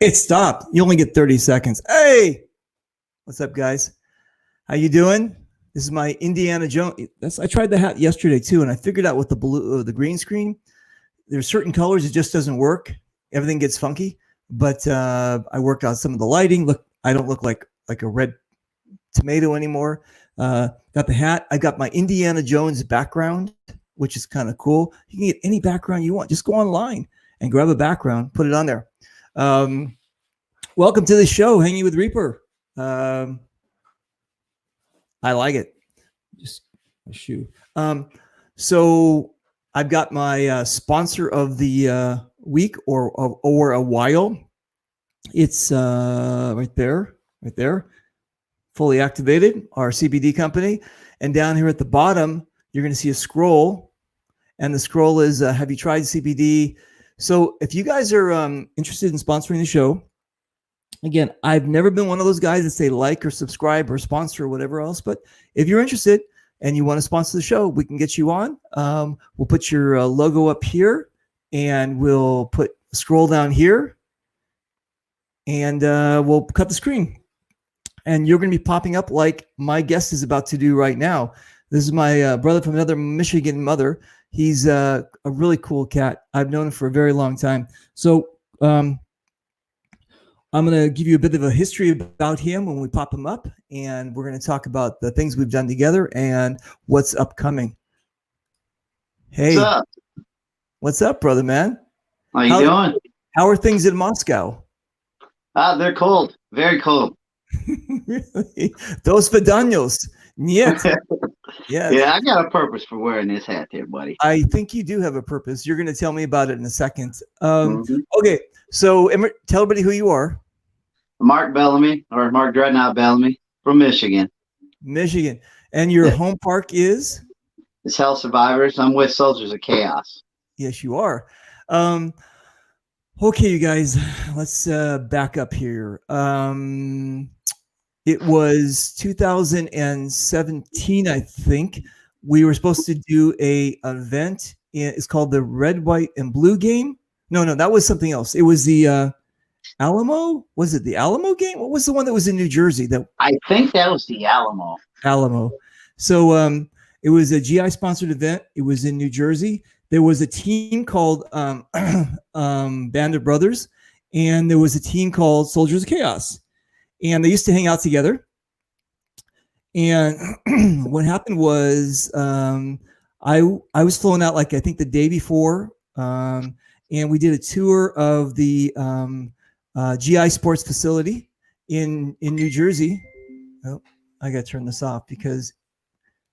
It stopped. You only get 30 seconds. Hey, what's up, guys? How you doing? This is my Indiana Jones. I tried the hat yesterday too, and I figured out with the green screen, there's certain colors it just doesn't work. Everything gets funky. But I worked out some of the lighting. Look, I don't look like a red tomato anymore. Got the hat. I got my Indiana Jones background, which is kind of cool. You can get any background you want. Just go online and grab a background, put it on there. Welcome to the show, Hanging with Reaper. I like it. Just a shoe. So I've got my sponsor of the week or a while. It's right there, fully activated, our CBD company. And down here at the bottom, you're going to see a scroll. And the scroll is, have you tried CBD? So if you guys are interested in sponsoring the show, again, I've never been one of those guys that say like or subscribe or sponsor or whatever else. But if you're interested and you want to sponsor the show, we can get you on. We'll put your logo up here, and we'll put scroll down here, and we'll cut the screen. And you're going to be popping up like my guest is about to do right now. This is my brother from another Michigan mother. He's a really cool cat. I've known him for a very long time. So I'm going to give you a bit of a history about him when we pop him up, and we're going to talk about the things we've done together and what's upcoming. Hey, what's up? What's up, brother, man? How you doing? How are things in Moscow? They're cold, very cold. Really? Those Vidanios. Yes. Yeah, I got a purpose for wearing this hat there, buddy. I think you do have a purpose. You're going to tell me about it in a second. Okay, so tell everybody who you are. Marc Bellomy, or Marc Dreadnaut Bellomy, from Michigan. Michigan. And your home park is? It's Hell Survivors. I'm with Soldiers of Chaos. Yes, you are. Okay, you guys, let's back up here. It was 2017, I think. We were supposed to do a event. It's called the Red, White, and Blue game. No, that was something else. It was the Alamo. Was it the Alamo game? What was the one that was in New Jersey? I think that was the Alamo. So it was a GI sponsored event. It was in New Jersey. There was a team called Band of Brothers, and there was a team called Soldiers of Chaos. And they used to hang out together. And what happened was I was flown out, like I think the day before, and we did a tour of the GI Sports facility in New Jersey. Oh, I got to turn this off because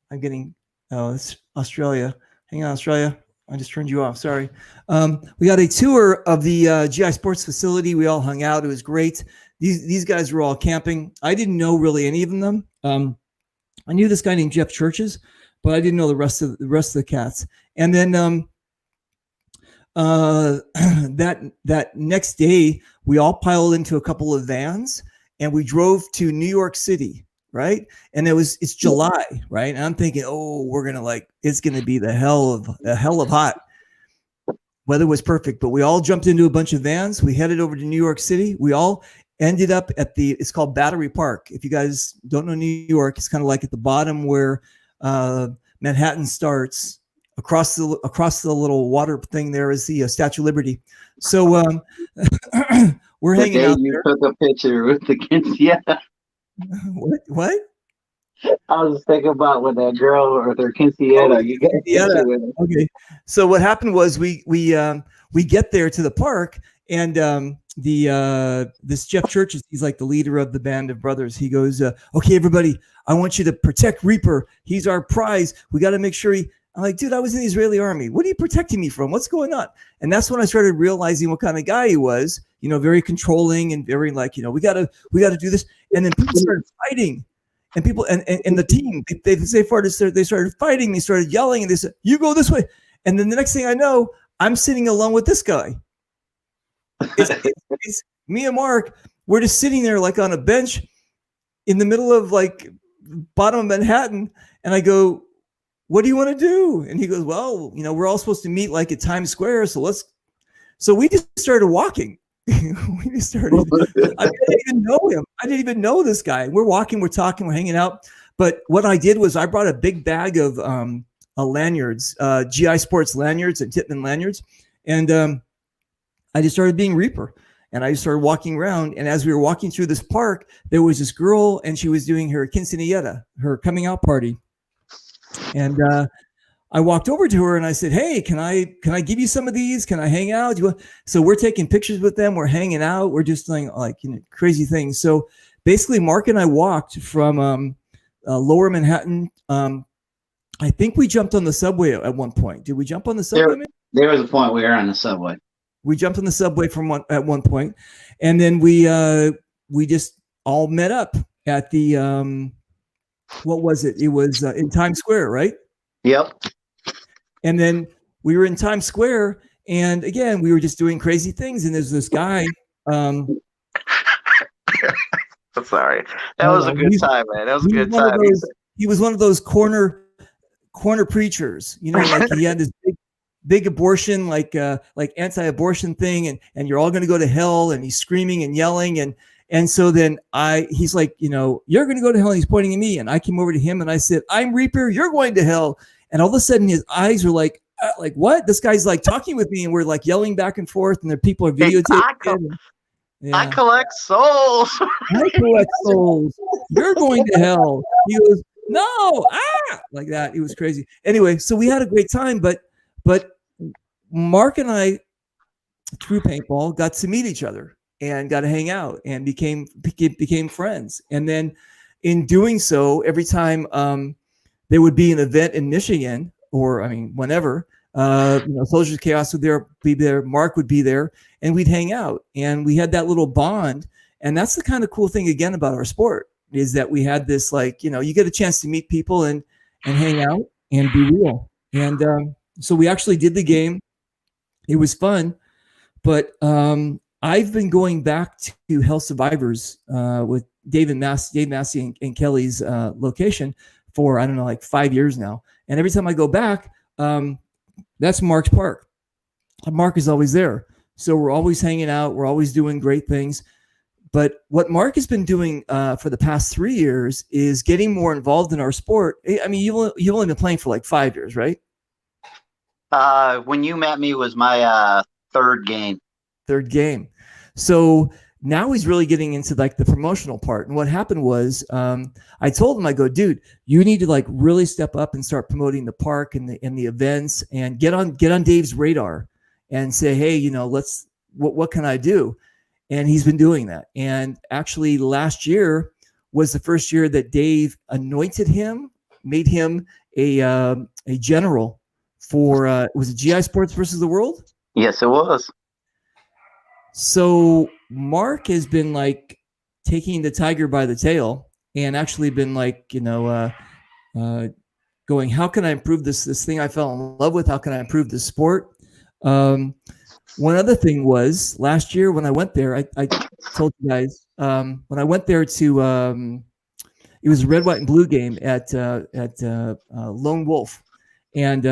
I'm getting, it's Australia. Hang on, Australia. I just turned you off. Sorry. We got a tour of the GI Sports facility. We all hung out. It was great. These guys were all camping. I didn't know really any of them. I knew this guy named Jeff Churches, but I didn't know the rest of the cats. And then that next day, we all piled into a couple of vans, and we drove to New York City. Right. And it's July. Right. And I'm thinking, we're going to it's going to be the hell of hot. Weather was perfect, but we all jumped into a bunch of vans. We headed over to New York City. We all ended up at it's called Battery Park. If you guys don't know New York, it's kind of like at the bottom where Manhattan starts. Across the little water thing there is the Statue of Liberty. So we're hanging out there. You took a picture with the quinceañera. What? I was just thinking about with that girl or their quinceañera. You got okay. So what happened was we get there to the park, and this Jeff Churches, he's like the leader of the Band of Brothers. He goes, okay, everybody, I want you to protect Reaper. He's our prize. We got to make sure I'm like, dude, I was in the Israeli army. What are you protecting me from? What's going on? And that's when I started realizing what kind of guy he was, very controlling and very we got to do this. And then people started fighting, and people and the team, they started fighting. They started yelling, and they said, you go this way. And then the next thing I know, I'm sitting alone with this guy. It's me and Mark. We're just sitting there like on a bench in the middle of bottom of Manhattan. And I go, what do you want to do? And he goes, well, we're all supposed to meet at Times Square. So we just started walking. we started. I didn't even know him. I didn't even know this guy. We're walking, we're talking, we're hanging out. But what I did was I brought a big bag of lanyards, GI Sports lanyards and Tippmann lanyards, and I just started being Reaper. And I started walking around. And as we were walking through this park, there was this girl, and she was doing her quinceañera, her coming out party. And I walked over to her and I said, "Hey, can I give you some of these? Can I hang out?" So we're taking pictures with them. We're hanging out. We're just doing crazy things. So basically, Mark and I walked from Lower Manhattan. I think we jumped on the subway at one point. Did we jump on the subway? There was a point we were on the subway. We jumped on the subway at one point, and then we just all met up at the what was it? It was in Times Square, right? Yep. And then we were in Times Square, and again, we were just doing crazy things. And there's this guy. Sorry, that was a good time, man. That was a good time. He was one of those corner preachers, like he had this big abortion, like anti-abortion thing, and you're all going to go to hell, and he's screaming and yelling, and so then he's like, you're going to go to hell, and he's pointing at me, and I came over to him and I said, "I'm Reaper, you're going to hell." And all of a sudden his eyes were like what? This guy's like talking with me, and we're like yelling back and forth, and the people are videotaping. I collect souls. I collect souls. You're going to hell. He goes, "No, like that." It was crazy. Anyway, so we had a great time, but Mark and I, through paintball, got to meet each other and got to hang out and became friends. And then in doing so, every time there would be an event in Michigan, or whenever, Soldiers of Chaos would be there, Mark would be there, and we'd hang out, and we had that little bond. And that's the kind of cool thing again about our sport, is that we had this, you get a chance to meet people and hang out and be real. And so we actually did the game. It was fun, but I've been going back to Hell Survivors with Dave Massey and Kelly's location for, I don't know, like 5 years now. And every time I go back, that's Mark's park. Mark is always there. So we're always hanging out. We're always doing great things. But what Mark has been doing for the past 3 years is getting more involved in our sport. I mean, you've only been playing for like 5 years, right? When you met me was my third game. So now he's really getting into like the promotional part. And what happened was, I told him, I go, "Dude, you need to like really step up and start promoting the park and the events, and get on Dave's radar and say, hey, what can I do?" And he's been doing that. And actually last year was the first year that Dave anointed him, made him a general for, was it GI Sports versus the World? Yes, it was. So Mark has been like taking the tiger by the tail and actually been like, going, how can I improve this thing I fell in love with? How can I improve the sport? One other thing was last year when I went there, I told you guys, when I went there to, it was a red, white, and blue game at Lone Wolf. And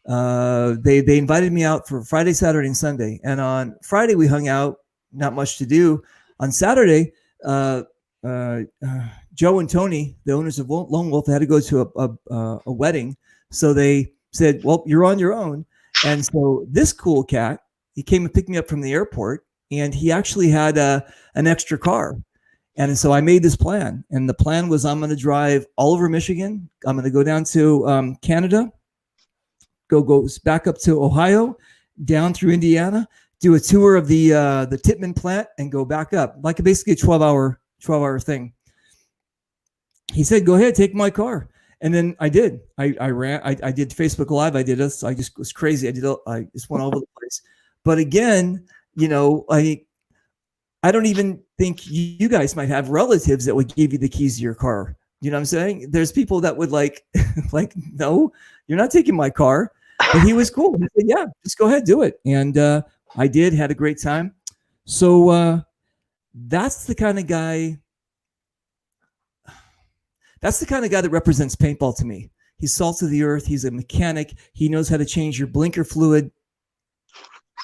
they invited me out for Friday, Saturday, and Sunday. And on Friday we hung out, not much to do. On Saturday, Joe and Tony, the owners of Lone Wolf, had to go to a wedding. So they said, "Well, you're on your own." And so this cool cat, he came and picked me up from the airport, and he actually had an extra car. And so I made this plan, and the plan was I'm going to drive all over Michigan. I'm going to go down to Canada, go back up to Ohio, down through Indiana, do a tour of the Tippmann plant, and go back up, like basically a 12-hour thing. He said, "Go ahead, take my car." And then I did. I did Facebook Live. I did this. I just was crazy. I just went all over the place. But again, I don't even think you guys might have relatives that would give you the keys to your car. You know what I'm saying? There's people that would like, no, you're not taking my car. But he was cool. He said, "Yeah, just go ahead, do it." And I did, had a great time. So that's the kind of guy. That's the kind of guy that represents paintball to me. He's salt of the earth. He's a mechanic. He knows how to change your blinker fluid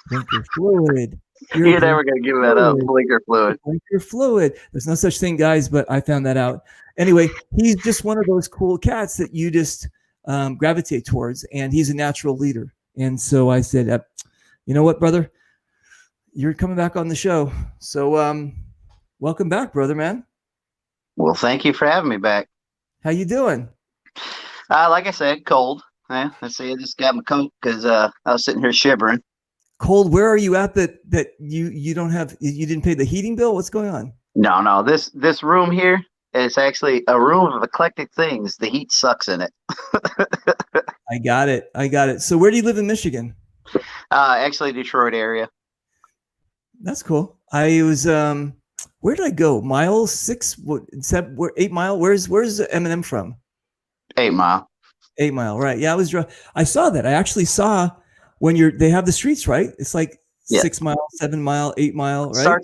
Blinker fluid. You're never gonna give that up. Blinker fluid. Blinker fluid. There's no such thing, guys, but I found that out. Anyway, he's just one of those cool cats that you just gravitate towards, and he's a natural leader. And so I said, you know what, brother? You're coming back on the show. So welcome back, brother, man. Well, thank you for having me back. How you doing? Like I said, cold. Let's see, I just got my coat because I was sitting here shivering. Cold. Where are you at that you don't have, you didn't pay the heating bill? What's going on? No. This room here is actually a room of eclectic things. The heat sucks in it. I got it. So where do you live in Michigan? Actually, Detroit area. That's cool. I was where did I go? Mile 6, 8 Mile? Where's Eminem from? 8 Mile. 8 Mile, right? Yeah, I saw that. I actually saw when they have the streets, right? It's like 6 Mile, 7 Mile, 8 Mile, right?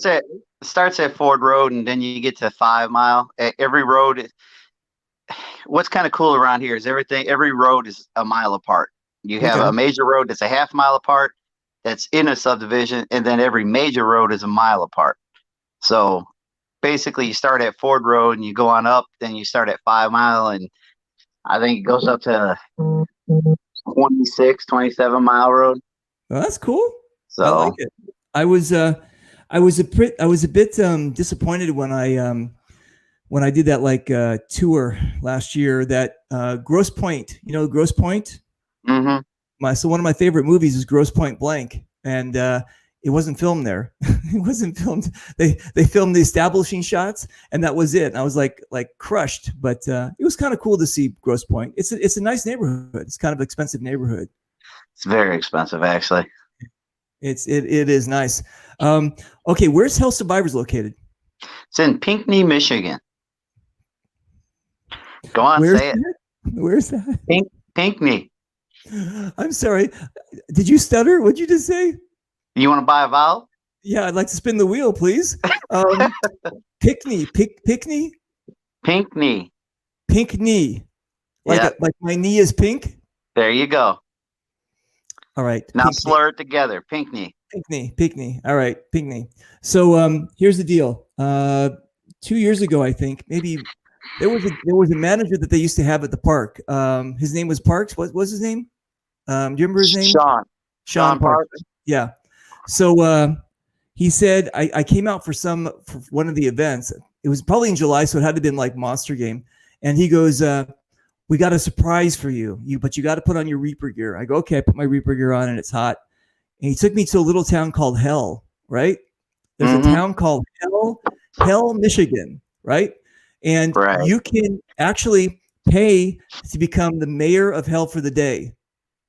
Starts at Ford Road, and then you get to 5 Mile. Every road. What's kind of cool around here is every road is a mile apart. You have a major road that's a half mile apart, that's in a subdivision, and then every major road is a mile apart. So basically, you start at Ford Road and you go on up, then you start at 5 Mile, and I think it goes up to 26, 27 Mile Road. Well, that's cool. So I like it. I was a bit disappointed when I did that tour last year. That Grosse Pointe, Grosse Pointe. Mm-hmm. So one of my favorite movies is Grosse Pointe Blank, and it wasn't filmed there. It wasn't filmed. They filmed the establishing shots, and that was it. And I was like crushed, but it was kind of cool to see Grosse Pointe. It's a nice neighborhood. It's kind of an expensive neighborhood. It's very expensive, actually. It is nice. Okay, where's Hell Survivors located? It's in Pinckney, Michigan. Go on, say it. Where's that? Pinckney. I'm sorry. Did you stutter? What'd you just say? You want to buy a vowel? Yeah, I'd like to spin the wheel, please. Pinckney. Pinckney. Pinckney. Like my knee is pink? There you go. All right. Now Pinckney. slur it together. Pinckney. All right, Pinckney. So here's the deal. 2 years ago, I think, maybe there was a manager that they used to have at the park. His name was Parks. What was his name? Do you remember his name? Sean Parks. Yeah. So he said I came out for one of the events. It was probably in July, so it had to have been like Monster Game. And he goes, we got a surprise for you. But you got to put on your Reaper gear. I go, okay, I put my Reaper gear on and it's hot. And he took me to a little town called Hell, right? There's a town called Hell, Michigan, right? And you can actually pay to become the mayor of Hell for the day.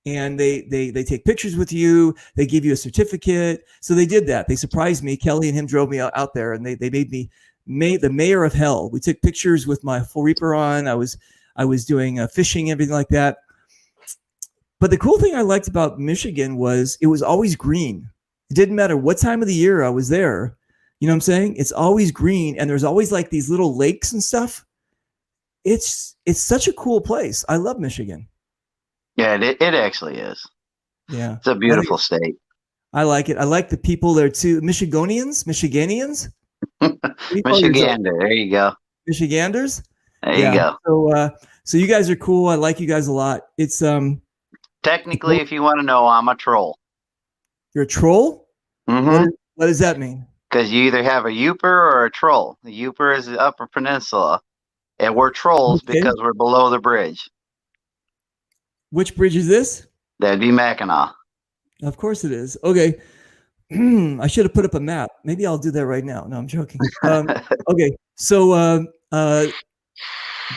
And they take pictures with you. They give you a certificate. So they did that. They surprised me. Kelly and him drove me out there, and they made me the mayor of Hell. We took pictures with my full Reaper on. I was doing fishing, everything like that. But the cool thing I liked about Michigan was it was always green. It didn't matter what time of the year I was there. You know what I'm saying? It's always green, and there's always like these little lakes and stuff. It's such a cool place. I love Michigan. Yeah, it actually is. Yeah. It's a beautiful state. I like it. I like the people there too. Michiganians? Michigander. There you go. Michiganders? There you go. So you guys are cool. I like you guys a lot. It's technically, if you want to know, I'm a troll. You're a troll? Mm-hmm. What does that mean? Because you either have a Yooper or a troll. The Yooper is the Upper Peninsula, and we're trolls because we're below the bridge. Which bridge is this? That'd be Mackinac. Of course it is. Okay. I should have put up a map. Maybe I'll do that right now. No, I'm joking. Okay. So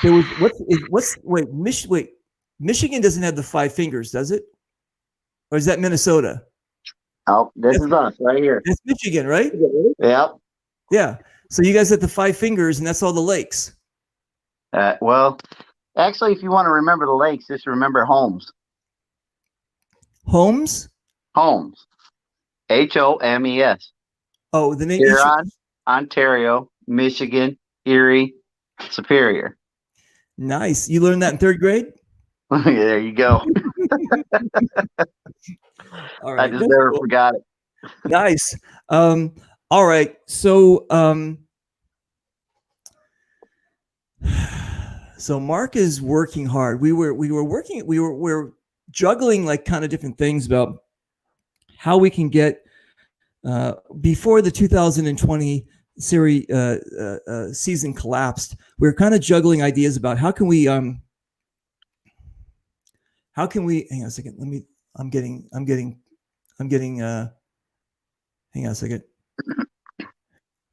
there was Michigan doesn't have the 5 fingers, does it? Or is that Minnesota? Oh, this is us right here. That's Michigan, right? Yep. Yeah. So you guys have the 5 fingers, and that's all the lakes. Well, actually, if you want to remember the lakes, just remember Holmes. Holmes? Holmes. Homes. Oh, the name. Huron, Ontario, Michigan, Erie, Superior. Nice. You learned that in 3rd grade? There you go. All right. I just never forgot it. Nice. All right. So, so Mark is working hard. We're juggling like kind of different things about how we can get before the 2020 series season collapsed. We were kind of juggling ideas about how can we hang on a second. Hang on a second.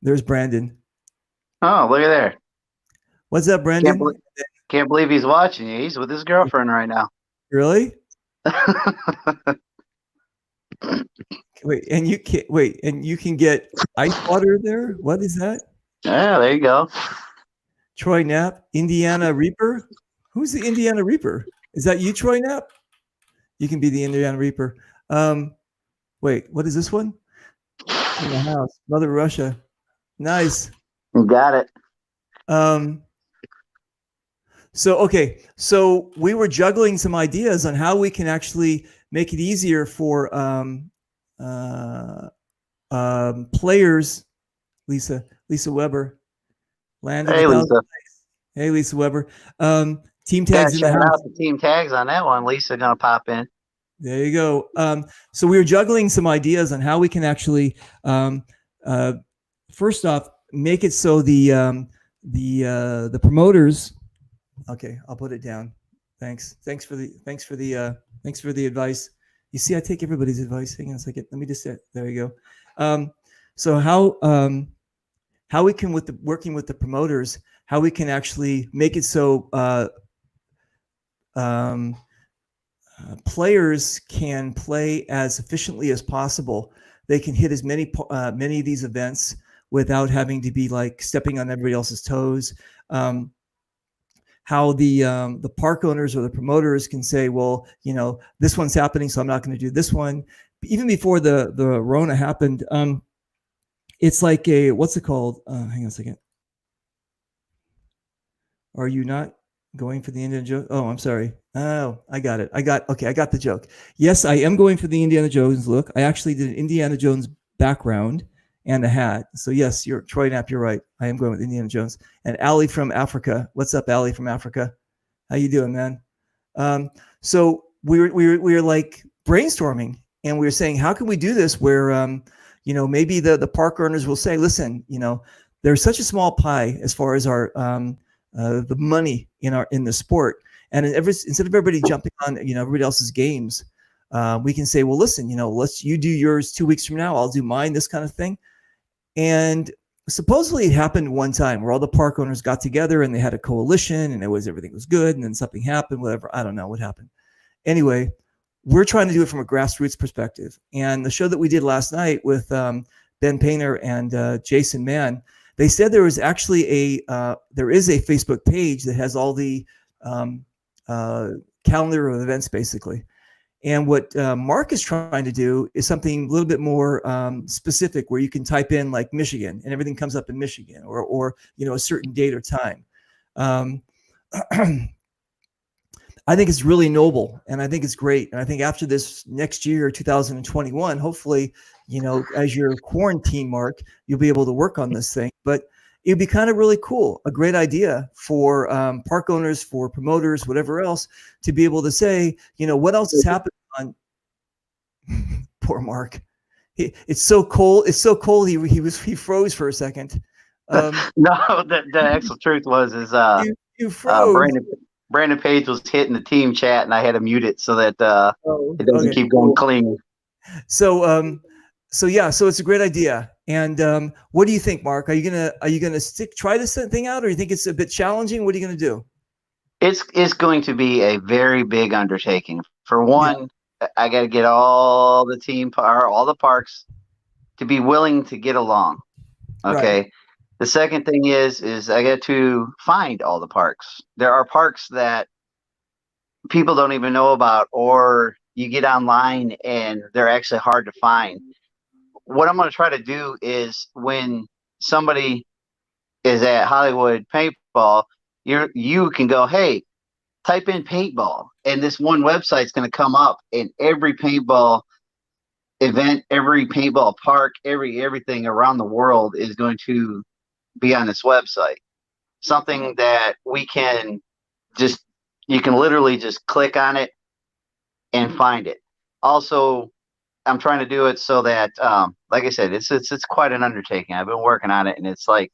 There's Brandon. Oh, look at there. What's up, Brandon? Can't believe he's watching you. He's with his girlfriend right now. Really? Wait, and you can get ice water there? What is that? Yeah, there you go. Troy Knapp, Indiana Reaper. Who's the Indiana Reaper? Is that you, Troy Knapp? You can be the Indiana Reaper. Wait, what is this one? In the house, Mother Russia. Nice. You got it. So we were juggling some ideas on how we can actually make it easier for players. Lisa Weber. Landed. Hey, Lisa. Hey, Lisa Weber. Team tags in the house. Shout out the team tags on that one. Lisa gonna pop in. There you go. So we were juggling some ideas on how we can actually, first off, make it so the promoters. Okay, I'll put it down. Thanks for the advice. You see, I take everybody's advice. Hang on a second. Let me just say, there you go. So how we can working with the promoters, how we can actually make it so players can play as efficiently as possible. They can hit as many of these events without having to be like stepping on everybody else's toes. How the park owners or the promoters can say, well, this one's happening, so I'm not going to do this one. Even before the Rona happened, it's like what's it called? Hang on a second. Are you not going for the Indiana Jones? Oh, I'm sorry. Oh, I got it. I got the joke. Yes, I am going for the Indiana Jones look. I actually did an Indiana Jones background and a hat. So yes, you're Troy Knapp. You're right. I am going with Indiana Jones. And Ali from Africa. What's up, Ali from Africa? How you doing, man? So we were like brainstorming, and we were saying, how can we do this where maybe the park owners will say, listen, there's such a small pie as far as our the money in the sport, and instead of everybody jumping on everybody else's games, we can say, well, listen, you do yours 2 weeks from now, I'll do mine, this kind of thing. And supposedly it happened one time where all the park owners got together and they had a coalition and everything was good, and then something happened, whatever. I don't know what happened. Anyway, we're trying to do it from a grassroots perspective. And the show that we did last night with Ben Painter and Jason Mann, they said there is actually there is a Facebook page that has all the calendar of events, basically. And what Mark is trying to do is something a little bit more specific, where you can type in like Michigan and everything comes up in Michigan, or a certain date or time. I think it's really noble, and I think it's great. And I think after this next year, 2021, hopefully, as your quarantine, Mark, you'll be able to work on this thing. But it'd be kind of really cool, a great idea for park owners, for promoters, whatever else, to be able to say, what else is happening on. Poor Mark. It's so cold. It's so cold. He froze for a second. No, the actual truth was you froze. Brandon Page was hitting the team chat, and I had to mute it so that it doesn't keep going clean. So yeah, so it's a great idea. And what do you think, Mark? Are you gonna try this thing out, or you think it's a bit challenging? What are you gonna do? It's going to be a very big undertaking. For one, I got to get all the parks to be willing to get along. Okay. Right. The second thing is I got to find all the parks. There are parks that people don't even know about, or you get online and they're actually hard to find. What I'm going to try to do is, when somebody is at Hollywood Paintball, you can go, hey, type in paintball, and this one website's going to come up, and every paintball event, every paintball park, everything around the world is going to be on this website. Something that we can just, you can literally just click on it and find it. Also, I'm trying to do it so that, like I said, it's quite an undertaking. I've been working on it, and it's like,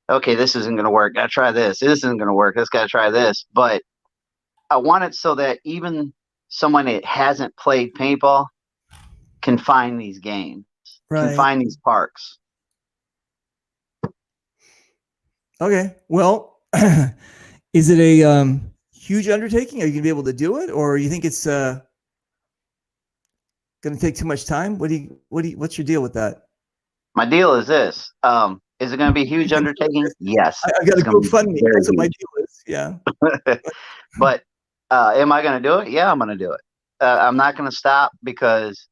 okay, this isn't going to work. Gotta try this. This isn't going to work. Let's gotta try this. But I want it so that even someone that hasn't played paintball can find these games, can find these parks. Okay. Well, is it a huge undertaking? Are you gonna be able to do it, or you think it's going to take too much time? What's your deal with that? My deal is this. Is it going to be a huge undertaking? Yes. I got to go fund me. That's what my deal is. Yeah. But am I going to do it? Yeah, I'm going to do it. I'm not going to stop because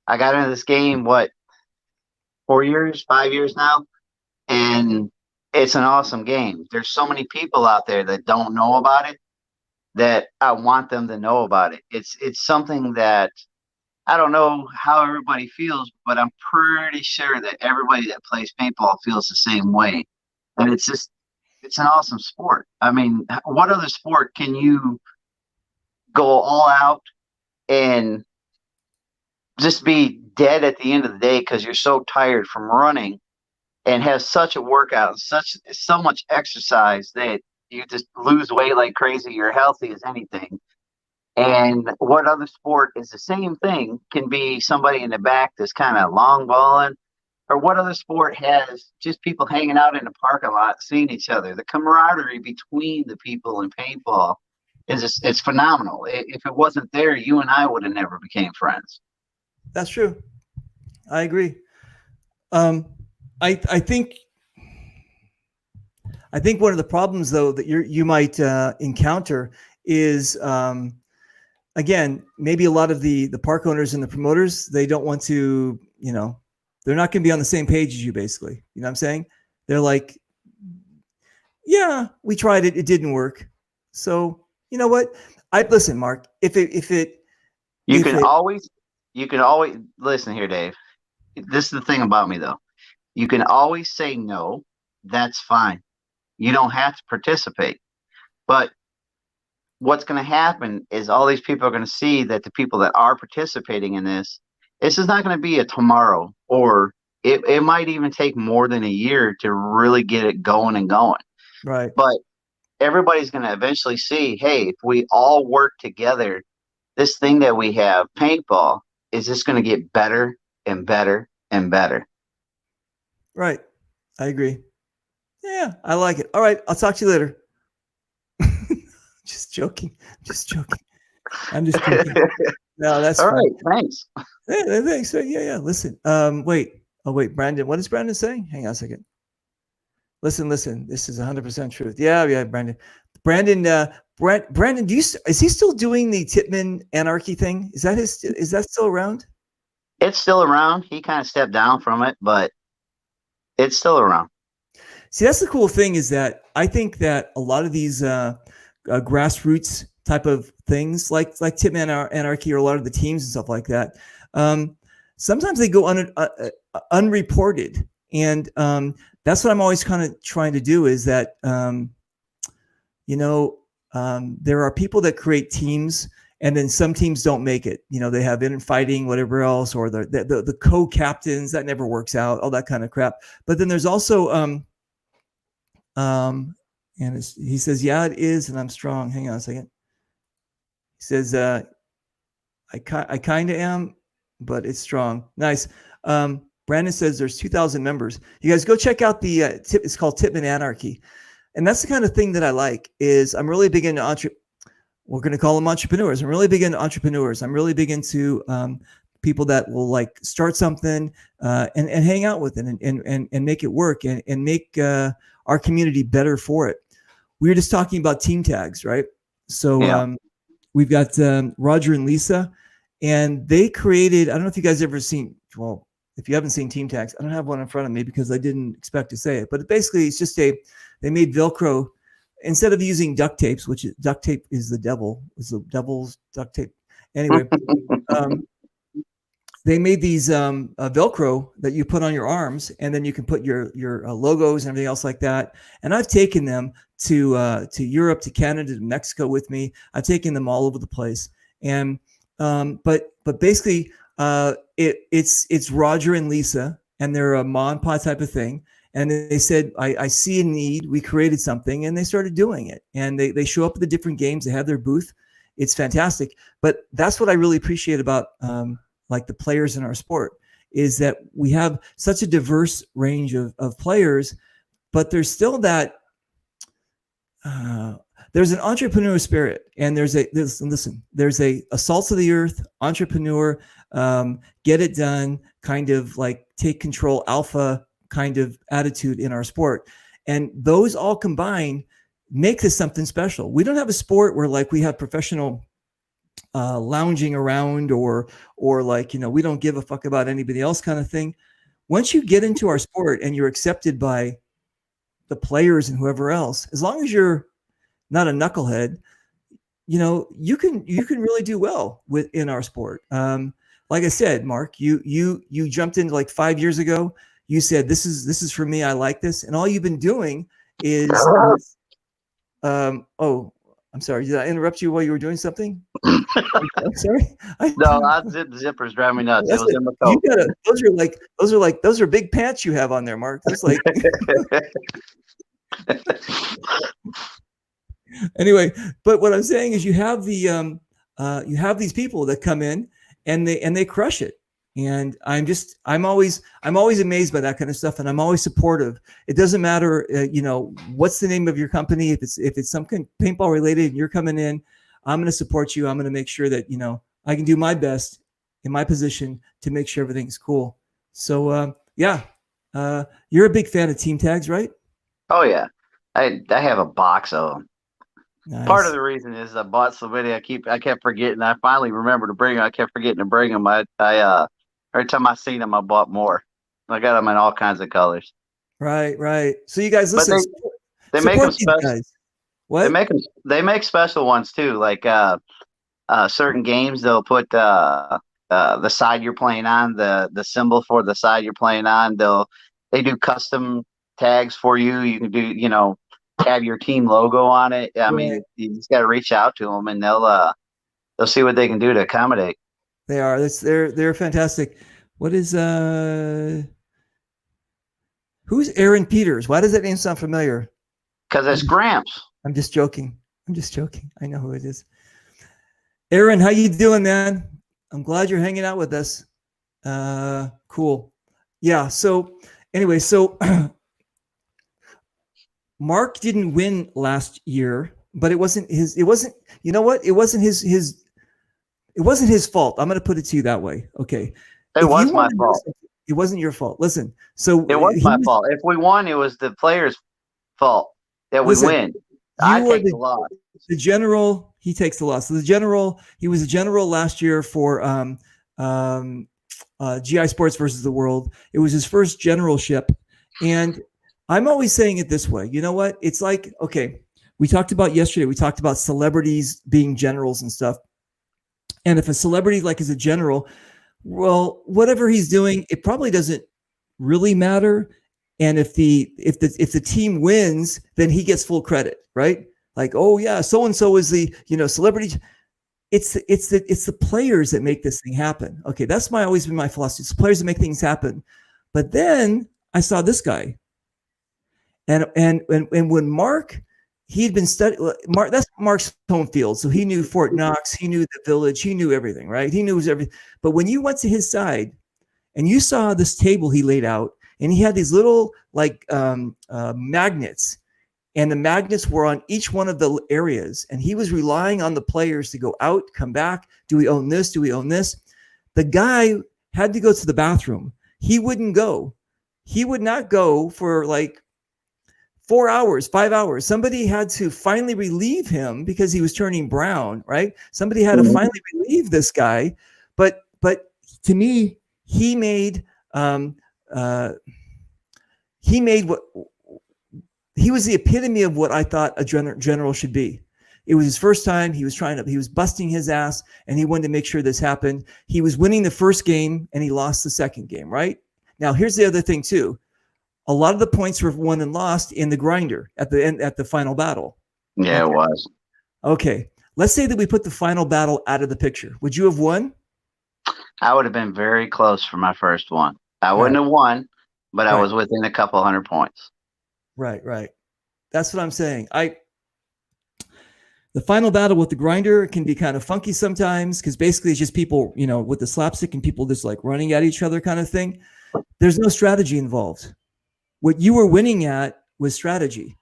I got into this game, 4 years, 5 years now, and it's an awesome game. There's so many people out there that don't know about it that I want them to know about it. It's something that I don't know how everybody feels, but I'm pretty sure that everybody that plays paintball feels the same way. And it's an awesome sport. I mean, what other sport can you go all out and just be dead at the end of the day because you're so tired from running and have such a workout, so much exercise that you just lose weight like crazy. You're healthy as anything. And what other sport is the same thing can be somebody in the back that's kind of long balling, or what other sport has just people hanging out in the parking lot, seeing each other? The camaraderie between the people in paintball it's phenomenal. If it wasn't there, you and I would have never became friends. That's true. I agree. I think one of the problems though that you might encounter is again, maybe a lot of the park owners and the promoters, they don't want to, they're not going to be on the same page as you, basically. You know what I'm saying? They're like, yeah, we tried it. It didn't work. So you know what? Listen, Mark, you can always listen here, Dave. This is the thing about me though. You can always say no. That's fine. You don't have to participate. But what's going to happen is all these people are going to see that the people that are participating in this is not going to be a tomorrow, or it might even take more than a year to really get it going and going. Right. But everybody's going to eventually see, hey, if we all work together, this thing that we have, paintball, is just going to get better and better and better. Right. I agree. Yeah, I like it. All right. I'll talk to you later. Just joking. I'm just joking. No, that's all right. Thanks. Yeah, thanks. Yeah. Listen. Wait. Oh, wait. Brandon. What is Brandon saying? Hang on a second. Listen. This is 100% truth. Yeah. Brandon. Brandon. Is he still doing the Titman Anarchy thing? Is that still around? It's still around. He kind of stepped down from it, but it's still around. See, that's the cool thing is that I think that a lot of these grassroots type of things like Titman Anarchy or a lot of the teams and stuff like that, sometimes they go unreported. And that's what I'm always kind of trying to do is that, there are people that create teams and then some teams don't make it. They have infighting, whatever else, or the co-captains, that never works out, all that kind of crap. But then there's also, and he says, yeah, it is. And I'm strong. Hang on a second. He says, I kind of am, but it's strong. Nice. Brandon says there's 2,000 members. You guys go check out the it's called Titman Anarchy. And that's the kind of thing that I like is I'm really big into we're going to call them entrepreneurs. I'm really big into entrepreneurs. I'm really big into people that will like start something and hang out with it and make it work and make our community better for it. We were just talking about team tags, right? So we've got Roger and Lisa, and they created, I don't know if you guys ever seen, well, if you haven't seen team tags, I don't have one in front of me because I didn't expect to say it, but basically it's just they made Velcro instead of using duct tapes, which duct tape is the devil's duct tape. Anyway, they made these Velcro that you put on your arms, and then you can put your logos and everything else like that. And I've taken them to Europe, to Canada, to Mexico with me. I've taken them all over the place. And but basically, it's Roger and Lisa, and they're a ma and pa type of thing. And they said, I see a need. We created something, and they started doing it. And they show up at the different games. They have their booth. It's fantastic. But that's what I really appreciate about like the players in our sport, is that we have such a diverse range of players, but there's still that there's an entrepreneur spirit, and there's a salt of the earth entrepreneur, get it done, kind of like take control alpha kind of attitude in our sport. And those all combined make this something special. We don't have a sport where like we have professional lounging around or like, we don't give a fuck about anybody else kind of thing. Once you get into our sport and you're accepted by the players and whoever else, as long as you're not a knucklehead, you can really do well in our sport. Like I said, Mark, you jumped in like 5 years ago. You said, this is for me. I like this. And all you've been doing is oh, I'm sorry. Did I interrupt you while you were doing something? I'm sorry. No, zippers drive me nuts. It was in my coat. Those are big pants you have on there, Mark. That's like anyway. But what I'm saying is, you have these people that come in and they crush it. And I'm always amazed by that kind of stuff, and I'm always supportive. It doesn't matter, what's the name of your company. If it's some kind of paintball related and you're coming in, I'm going to support you. I'm going to make sure that I can do my best in my position to make sure everything's cool. So you're a big fan of team tags, right? Oh yeah, I have a box of them. Nice. Part of the reason is I bought so many. I kept forgetting. I finally remembered to bring them. I kept forgetting to bring them. I every time I seen them, I bought more. I got them in all kinds of colors. Right. So you guys listen. They make them special. Guys. What? They make special ones too. Like certain games, they'll put the side you're playing on, the symbol for the side you're playing on. They do custom tags for you. You can do have your team logo on it. I mean, you just got to reach out to them, and they'll see what they can do to accommodate. They are. They're fantastic. What is who's Aaron Peters? Why does that name sound familiar? Because it's Gramps. I'm just joking. I know who it is. Aaron, how you doing, man? I'm glad you're hanging out with us. Cool. Yeah. So anyway, Mark didn't win last year, but it wasn't his fault. I'm going to put it to you that way. Okay. It was my fault. It wasn't your fault. Listen. So it was my fault. If we won, it was the players' fault that we win. I take the loss. The general, he takes the loss. So he was a general last year for GI Sports versus the World. It was his first generalship. And I'm always saying it this way. You know what? It's like, okay, we talked about celebrities being generals and stuff. And if a celebrity is a general, well, whatever he's doing, it probably doesn't really matter. And if the team wins, then he gets full credit, right? Like, oh yeah, so and so is the celebrity. It's the players that make this thing happen. Okay, that's always been my philosophy. It's the players that make things happen. But then I saw this guy, and when Mark. He'd been studying. That's Mark's home field, so he knew Fort Knox, he knew the village, he knew everything, right? He knew everything. But when you went to his side, and you saw this table he laid out, and he had these little magnets, and the magnets were on each one of the areas, and he was relying on the players to go out, come back. Do we own this? Do we own this? The guy had to go to the bathroom. He wouldn't go. He would not go for 4 hours, 5 hours. Somebody had to finally relieve him because he was turning brown, right? Somebody had to finally relieve this guy. But to me, he made what he was the epitome of what I thought a general should be. It was his first time. He was busting his ass, and he wanted to make sure this happened. He was winning the first game, and he lost the second game, right? Now, here's the other thing, too. A lot of the points were won and lost in the grinder at the end, at the final battle. Yeah, okay. It was. Okay. Let's say that we put the final battle out of the picture. Would you have won? I would have been very close for my first one. I wouldn't have won, but I was within a couple hundred points. Right. That's what I'm saying. The final battle with the grinder can be kind of funky sometimes because basically it's just people, with the slapstick and people just like running at each other kind of thing. There's no strategy involved. What you were winning at was strategy.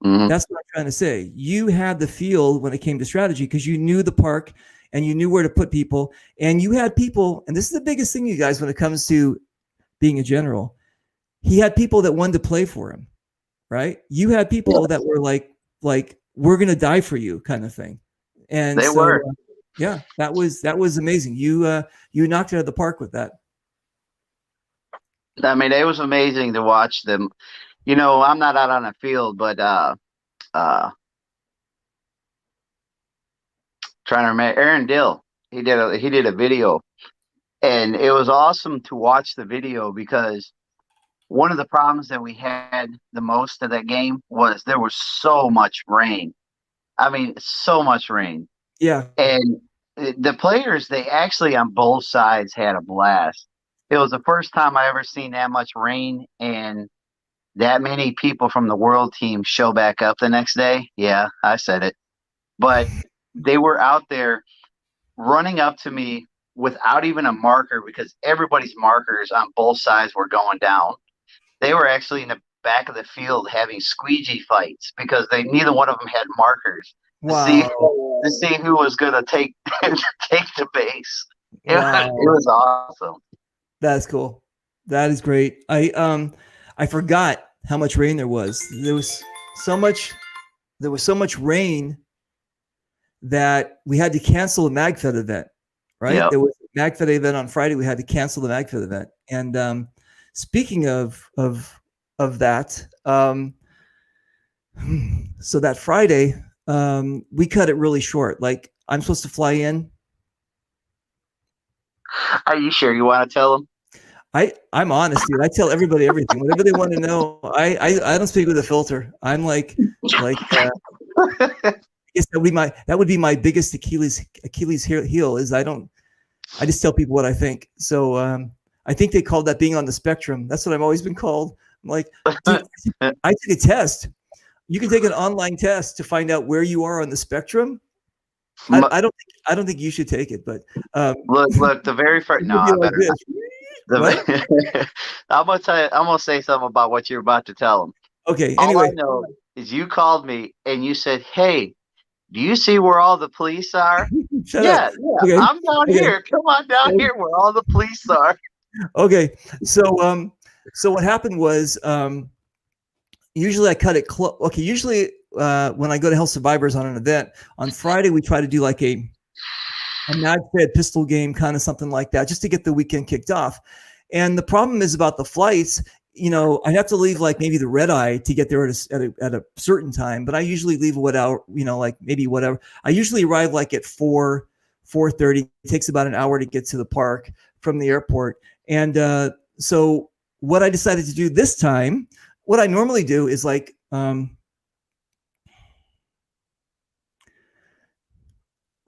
Mm-hmm. That's what I'm trying to say. You had the feel when it came to strategy because you knew the park and you knew where to put people, and you had people, and this is the biggest thing, you guys, when it comes to being a general. He had people that wanted to play for him, right? You had people that were like we're gonna die for you kind of thing, and they were. Yeah, that was amazing. You knocked it out of the park with that. I mean, it was amazing to watch them. I'm not out on the field, but trying to remember, Aaron Dill, he did a video, and it was awesome to watch the video because one of the problems that we had the most of that game was there was so much rain. I mean, so much rain. Yeah. And the players, they actually on both sides had a blast. It was the first time I ever seen that much rain and that many people from the world team show back up the next day. Yeah, I said it. But they were out there running up to me without even a marker because everybody's markers on both sides were going down. They were actually in the back of the field having squeegee fights because neither one of them had markers to see who was going to take the base. Wow. It was awesome. That's cool. That is great. I forgot how much rain there was. There was so much rain that we had to cancel the MagFed event, right? Yep. There was a MagFed event on Friday. We had to cancel the MagFed event. And speaking of that, so that Friday, we cut it really short. Like, I'm supposed to fly in. Are you sure you want to tell them? I'm honest, dude. I tell everybody everything, whatever they want to know. I don't speak with a filter. I'm like I guess that would be my biggest Achilles heel is I just tell people what I think. So I think they called that being on the spectrum. That's what I've always been called. I'm like, dude, I took a test. You can take an online test to find out where you are on the spectrum. I don't think you should take it, but look, the very first. No, I better not. I'm gonna say something about what you're about to tell them. Okay. Anyway, all I know is you called me and you said, "Hey, do you see where all the police are?" Yeah. Okay. I'm down here. Come on down here where all the police are. Okay. So what happened was usually I cut it close. Okay. Usually when I go to Health Survivors on an event on Friday, we try to do like a MagFed pistol game, kind of something like that, just to get the weekend kicked off. And the problem is about the flights. I have to leave like maybe the red eye to get there at a certain time, but I usually leave like maybe whatever. I usually arrive like at 4:30. It takes about an hour to get to the park from the airport. And so what I decided to do this time, what I normally do is like,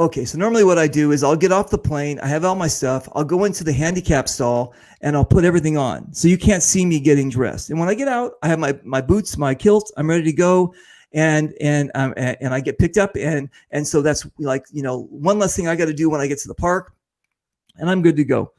okay, so normally what I do is I'll get off the plane. I have all my stuff. I'll go into the handicap stall and I'll put everything on. So you can't see me getting dressed. And when I get out, I have my boots, my kilt. I'm ready to go. And I get picked up. And so that's like, one less thing I got to do when I get to the park. And I'm good to go.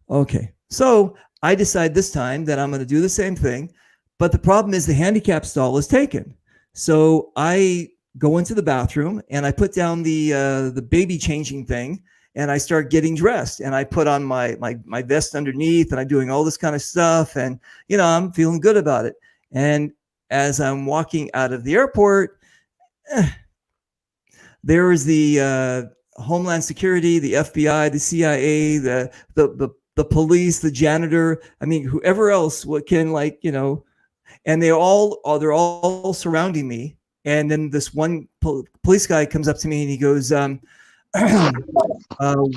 Okay. So I decide this time that I'm going to do the same thing. But the problem is the handicap stall is taken. So I go into the bathroom and I put down the baby changing thing and I start getting dressed and I put on my vest underneath and I'm doing all this kind of stuff and I'm feeling good about it. And as I'm walking out of the airport, there is the Homeland Security, the FBI, the CIA, the police, the janitor. I mean, whoever else can and they're all surrounding me. And then this one police guy comes up to me and he goes,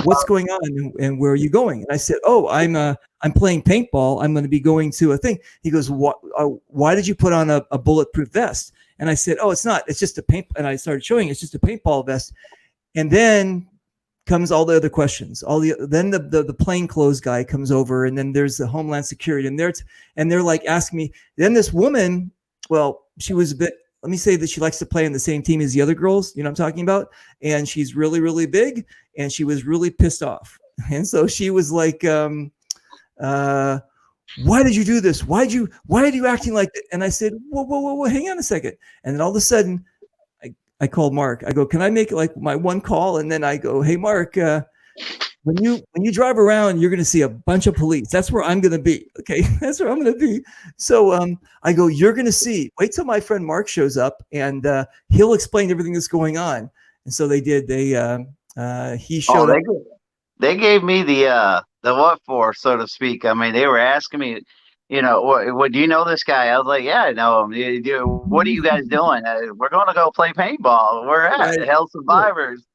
what's going on and where are you going? And I said, oh, I'm playing paintball. I'm going to be going to a thing. He goes, why did you put on a bulletproof vest? And I said, oh, it's not. It's just a paint. And I started showing it's just a paintball vest. And then comes all the other questions. Then the plainclothes guy comes over, and then there's the Homeland Security, and they're like asking me. Then this woman, well, she was a bit. Let me say that she likes to play on the same team as the other girls. You know what I'm talking about? And she's really, really big, and she was really pissed off. And so she was like, why did you do this? Why are you acting like that? And I said, whoa, hang on a second. And then all of a sudden, I called Mark. I go, can I make like my one call? And then I go, hey, Mark, when you drive around, you're going to see a bunch of police. That's where I'm going to be. Okay, that's where I'm going to be. So I go, you're going to see. Wait till my friend Mark shows up, and he'll explain everything that's going on. And so they did. He showed up. They gave me the what for, so to speak. I mean, they were asking me, what do you know this guy? I was like, yeah, I know him. What are you guys doing? We're going to go play paintball. We're at Hell Survivors.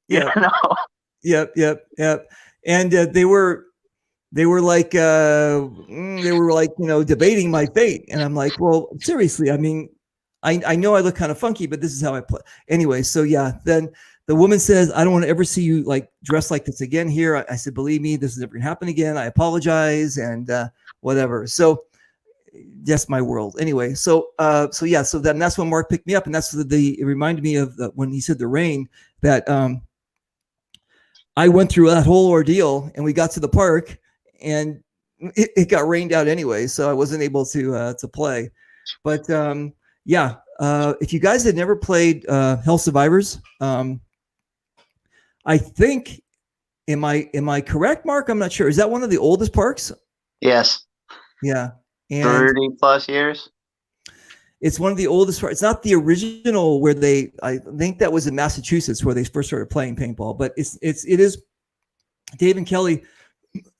Yeah. You know? Yep. And they were like debating my fate. And I'm like, well, seriously, I mean, I know I look kind of funky, but this is how I play. Anyway, so yeah, then the woman says, I don't want to ever see you like dressed like this again here. I said, believe me, this is never gonna happen again. I apologize and whatever. So yes, my world. Anyway, so then that's when Mark picked me up, and that's it reminded me of when he said the rain, that I went through that whole ordeal, and we got to the park, and it got rained out anyway, so I wasn't able to play. But if you guys had never played Hell Survivors, I think, am I correct, Mark? I'm not sure. Is that one of the oldest parks? Yes. Yeah. And 30 plus years. It's one of the oldest parks. It's not the original where I think that was in Massachusetts where they first started playing paintball, but it is. Dave and Kelly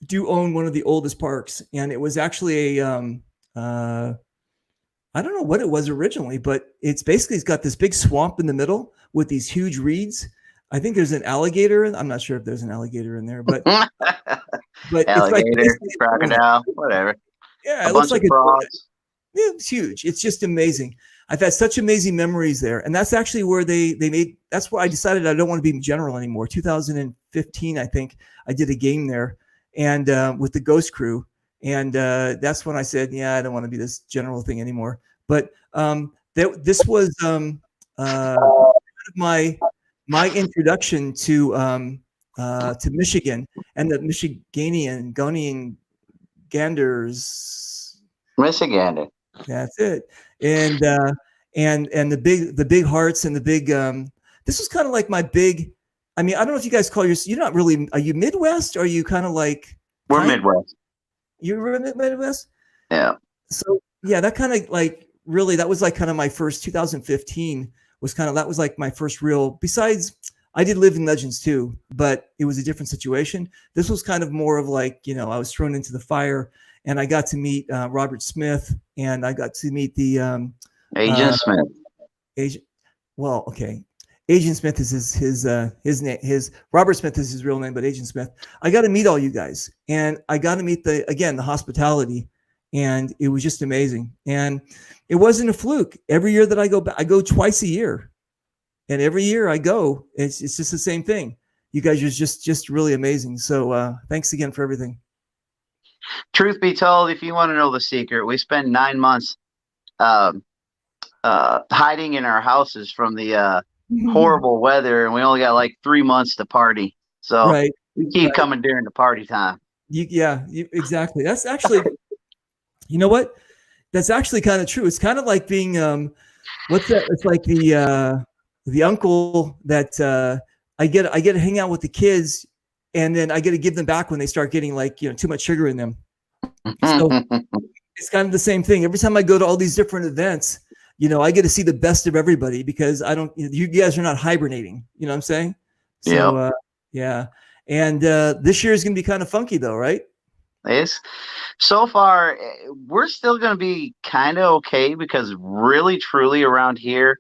do own one of the oldest parks, and it was actually I don't know what it was originally, but it's got this big swamp in the middle with these huge reeds. I think there's an alligator. I'm not sure if there's an alligator in there, but alligator, it's like crocodile, whatever. Yeah, it looks like frogs. It's huge. It's just amazing. I've had such amazing memories there, and that's actually where they made. That's where I decided I don't want to be in general anymore. 2015, I think I did a game there, and with the Ghost Crew, and that's when I said, yeah, I don't want to be this general thing anymore. But this was my introduction to Michigan and the Michiganian Ganders. Michigander. That's it. And the big hearts and the big. This was kind of like my big. I mean, I don't know if you guys call you're not really. Are you Midwest? Or are you kind of like? We're Midwest. You're Midwest. Yeah. So yeah, that kind of like really that was like kind of my first 2015 was kind of that was like my first real. Besides, I did live in Legends too, but it was a different situation. This was kind of more of like I was thrown into the fire, and I got to meet Robert Smith, and I got to meet the Agent Smith. Well, okay. Agent Smith is his name. Robert Smith is his real name, but Agent Smith. I got to meet all you guys, and I got to meet the hospitality, and it was just amazing. And it wasn't a fluke. Every year that I go back, I go twice a year, and every year I go, it's just the same thing. You guys are just really amazing. So thanks again for everything. Truth be told, if you want to know the secret, we spent 9 months hiding in our houses from the horrible weather, and we only got like 3 months to party. So we keep coming during the party time. Exactly. That's actually, you know what? That's actually kind of true. It's kind of like being what's that? It's like the uncle that I get to hang out with the kids, and then I get to give them back when they start getting like too much sugar in them. So it's kind of the same thing. Every time I go to all these different events, I get to see the best of everybody because I don't. You guys are not hibernating. You know what I'm saying? So yeah. And this year is going to be kind of funky, though, right? So far, we're still going to be kind of okay because really, truly around here,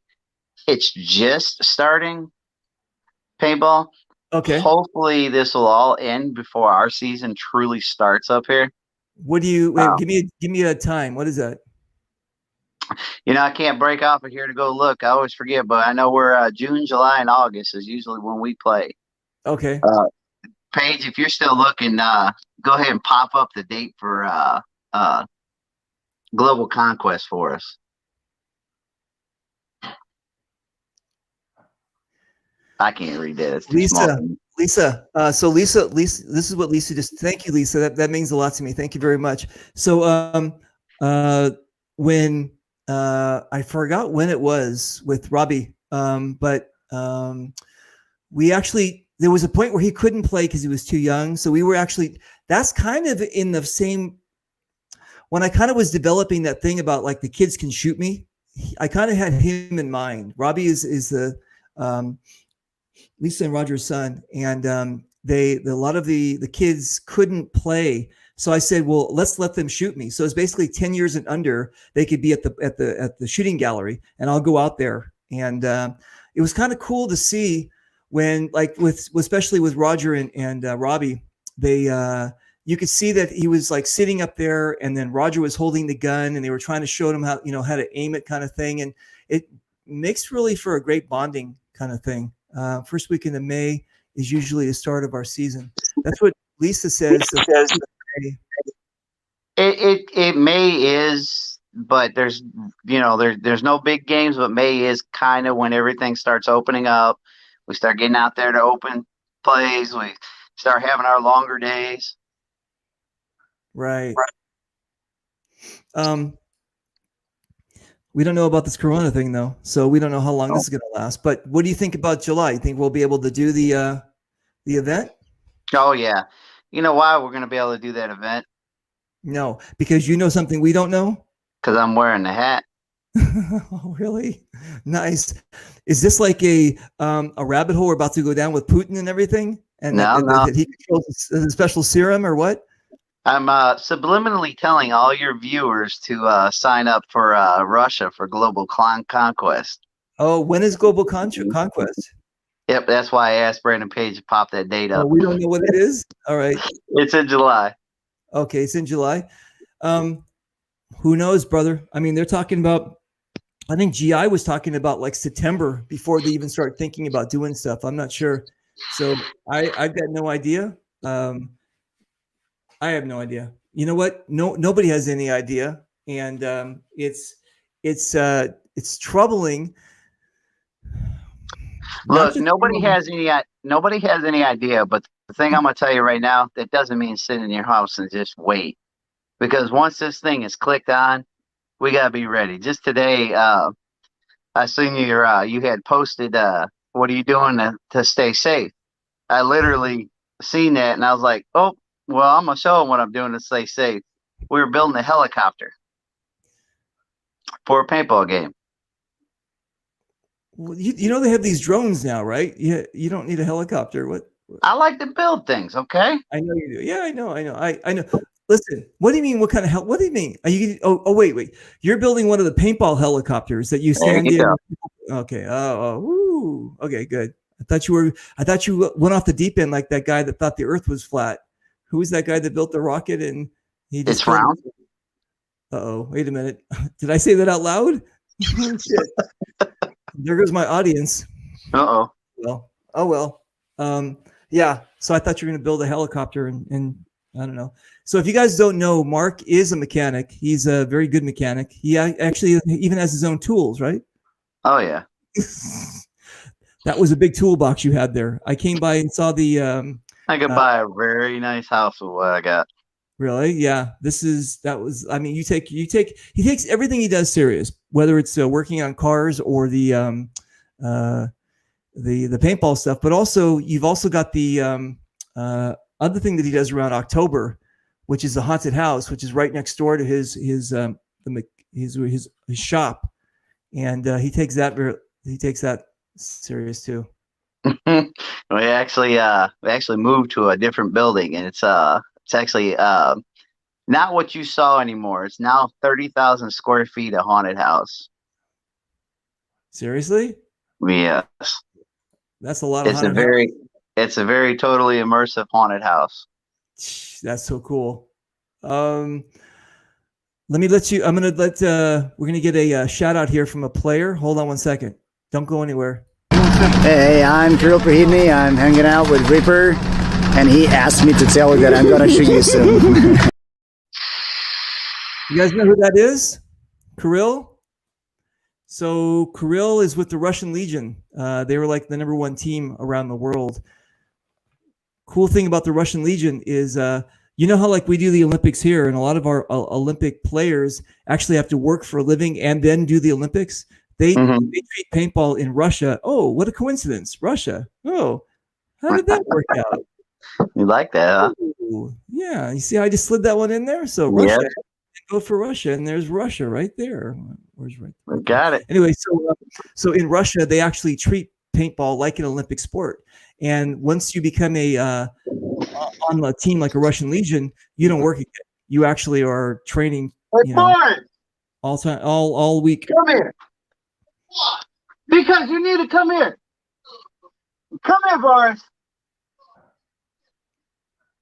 It's just starting paintball. Okay. Hopefully, this will all end before our season truly starts up here. What do you Uh, wait, give me a time. What is that? I can't break off of here to go look. I always forget, but I know we're June, July, and August is usually when we play. Okay. Paige, if you're still looking, go ahead and pop up the date for uh, Global Conquest for us. I can't read that. It's too small. Lisa, this is what Lisa just, thank you, Lisa. That means a lot to me. Thank you very much. So, when, I forgot when it was with Robbie, but, we actually, there was a point where he couldn't play because he was too young. So we were actually, that's kind of in the same, when I kind of was developing that thing about like the kids can shoot me, I kind of had him in mind. Robbie is the, Lisa and Roger's son, and a lot of the kids couldn't play. So I said, well, let's let them shoot me. So it's basically 10 years and under, they could be at the shooting gallery, and I'll go out there. And it was kind of cool to see when, like, especially with Roger and Robbie, they you could see that he was like sitting up there, and then Roger was holding the gun, and they were trying to show him how to aim it, kind of thing. And it makes really for a great bonding kind of thing. First weekend of May is usually the start of our season. That's what Lisa says. It May is, but there's there's no big games, but May is kind of when everything starts opening up. We start getting out there to open plays. We start having our longer days. Right. We don't know about this Corona thing though, so we don't know how long this is going to last. But what do you think about July? You think we'll be able to do the event? Oh yeah, you know why we're going to be able to do that event? No, because you know something we don't know. Because I'm wearing the hat. Oh, really? Nice. Is this like a rabbit hole we're about to go down with Putin and everything? And no. That he controls the special serum or what? I'm subliminally telling all your viewers to sign up for Russia for Global Conquest. Oh, when is Global Conquest? Yep, that's why I asked Brandon Page to pop that date up. Oh, we don't know what it is? All right. It's in July. Okay, it's in July. Who knows, brother? I mean, they're talking about, I think GI was talking about like September before they even start thinking about doing stuff. I'm not sure. So I've got no idea. I have no idea. You know what? Nobody has any idea. And it's troubling. Look, nobody has any idea, but the thing I'm going to tell you right now, that doesn't mean sit in your house and just wait. Because once this thing is clicked on, we got to be ready. Just today, I seen you had posted, what are you doing to stay safe? I literally seen that, and I was like, oh, well, I'm going to show them what I'm doing to stay safe. We were building a helicopter for a paintball game. Well, you know they have these drones now, right? You don't need a helicopter. What? I like to build things, okay? I know you do. Yeah, I know. I know. Listen, what do you mean? What kind of what do you mean? Are you? Oh, wait. You're building one of the paintball helicopters that you stand in. Okay. Woo. Okay, good. I thought you went off the deep end like that guy that thought the Earth was flat. Who was that guy that built the rocket and he just? It's round. Uh-oh. Wait a minute. Did I say that out loud? Oh, shit. There goes my audience. Uh-oh. Well. Oh well. Yeah. So I thought you were going to build a helicopter and I don't know. So if you guys don't know, Mark is a mechanic. He's a very good mechanic. He actually even has his own tools, right? Oh yeah. That was a big toolbox you had there. I came by and saw the. I could buy a very nice house with what I got. Really? Yeah. I mean, he takes everything he does serious, whether it's working on cars or the paintball stuff, but also you've also got the other thing that he does around October, which is the haunted house, which is right next door to his shop, and he takes that serious too. We actually moved to a different building, and it's actually not what you saw anymore. It's now 30,000 square feet of haunted house. Seriously? Yes. That's a lot of It's a very totally immersive haunted house. That's so cool. Let me let you. We're gonna get a shout out here from a player. Hold on one second. Don't go anywhere. Hey, I'm Kirill Prohidny. I'm hanging out with Reaper, and he asked me to tell you that I'm gonna shoot you soon. You guys know who that is? Kirill. So Kirill is with the Russian Legion. They were like the #1 team around the world. Cool thing about the Russian Legion is, you know how like we do the Olympics here, and a lot of our Olympic players actually have to work for a living and then do the Olympics. They treat paintball in Russia. Oh, what a coincidence! Russia. Oh, how did that work out? You like that, huh? Ooh, yeah, you see how I just slid that one in there? So Russia, go for Russia, and there's Russia right there. Where's right? We got it. Anyway, so in Russia, they actually treat paintball like an Olympic sport. And once you become on a team like a Russian Legion, you don't work again. You actually are training, all time, all week. Come here, because you need to come here. Come here, Boris.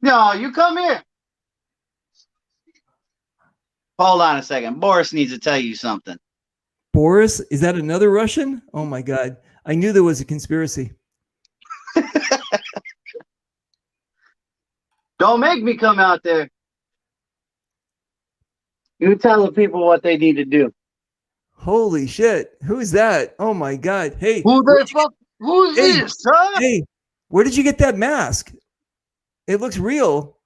No, you come here. Hold on a second. Boris needs to tell you something. Boris? Is that another Russian? Oh my God. I knew there was a conspiracy. Don't make me come out there. You tell the people what they need to do. Holy shit. Who's that? Oh my God. Hey. Who's this, huh? Hey, where did you get that mask? It looks real.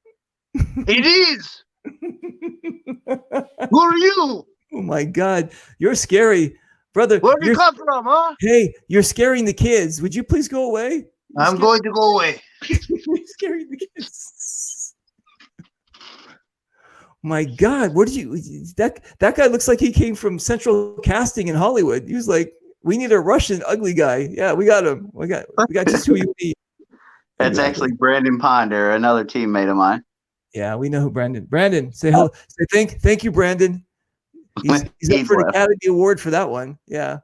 It is. Who are you? Oh my God. You're scary. Brother. Where'd you come from, huh? Hey, you're scaring the kids. Would you please go away? I'm going to go away. You're scaring the kids. My God, where did you? That guy looks like he came from Central Casting in Hollywood. He was like, "We need a Russian ugly guy." Yeah, we got him. We got just who you need. That's actually Brandon Ponder, another teammate of mine. Yeah, we know who Brandon. Brandon, say hello. Say thank you, Brandon. He's up for an Academy Award for that one. Yeah.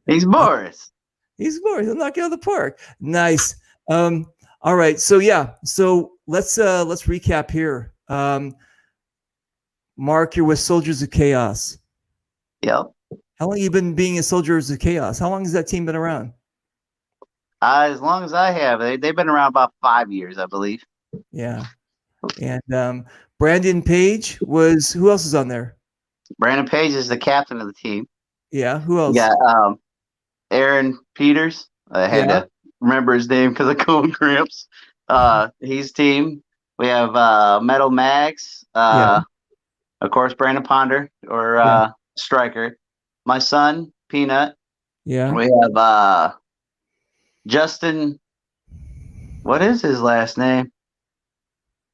He's Boris. He's Boris. He'll knock you out of the park. Nice. All right. So yeah. So let's recap here. Mark, you're with Soldiers of Chaos. Yep. How long have you been being a Soldiers of Chaos? How long has that team been around? As long as I have. They've been around about 5 years, I believe. Yeah. And Brandon Page was, who else is on there? Brandon Page is the captain of the team. Yeah. Who else? Yeah. Aaron Peters. I had to remember his name because of Cold Cramps. He's team. We have Metal Mags. Of course, Brandon Ponder or Striker. My son, Peanut. Yeah. We have Justin. What is his last name?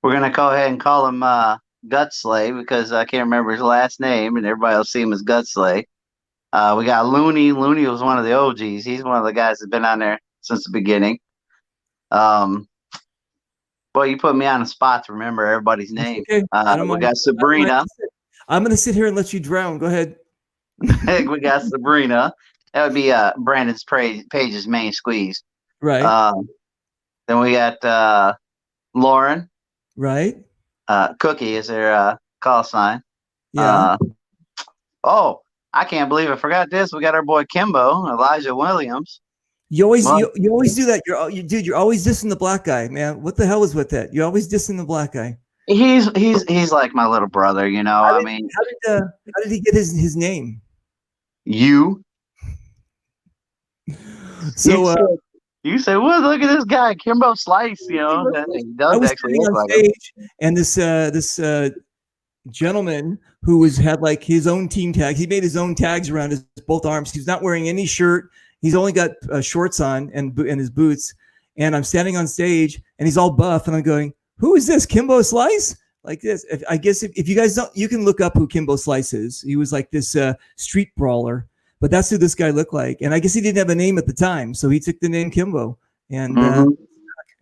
We're gonna go ahead and call him Gutsley because I can't remember his last name, and everybody will see him as Gutsley. We got Looney. Looney was one of the OGs. He's one of the guys that's been on there since the beginning. Boy, you put me on the spot to remember everybody's name. Okay. We got Sabrina. I'm going to sit here and let you drown. Go ahead. We got Sabrina. That would be Brandon's Page's main squeeze. Right. Then we got Lauren. Right. Cookie is their call sign. Yeah. I can't believe I forgot this. We got our boy Kimbo, Elijah Williams. You always do that. You're always dissing the black guy, man. What the hell is with that? You're always dissing the black guy. He's like my little brother, you know. How did he get his name? You. So you say, well, look at this guy, Kimbo Slice. You know, he does actually look like stage, him. And this gentleman who had like his own team tag. He made his own tags around his both arms. He's not wearing any shirt. He's only got shorts on and his boots. And I'm standing on stage, and he's all buff, and I'm going, "Who is this? Kimbo Slice?" Like this. I guess if you guys don't, you can look up who Kimbo Slice is. He was like this street brawler, but that's who this guy looked like. And I guess he didn't have a name at the time, so he took the name Kimbo. And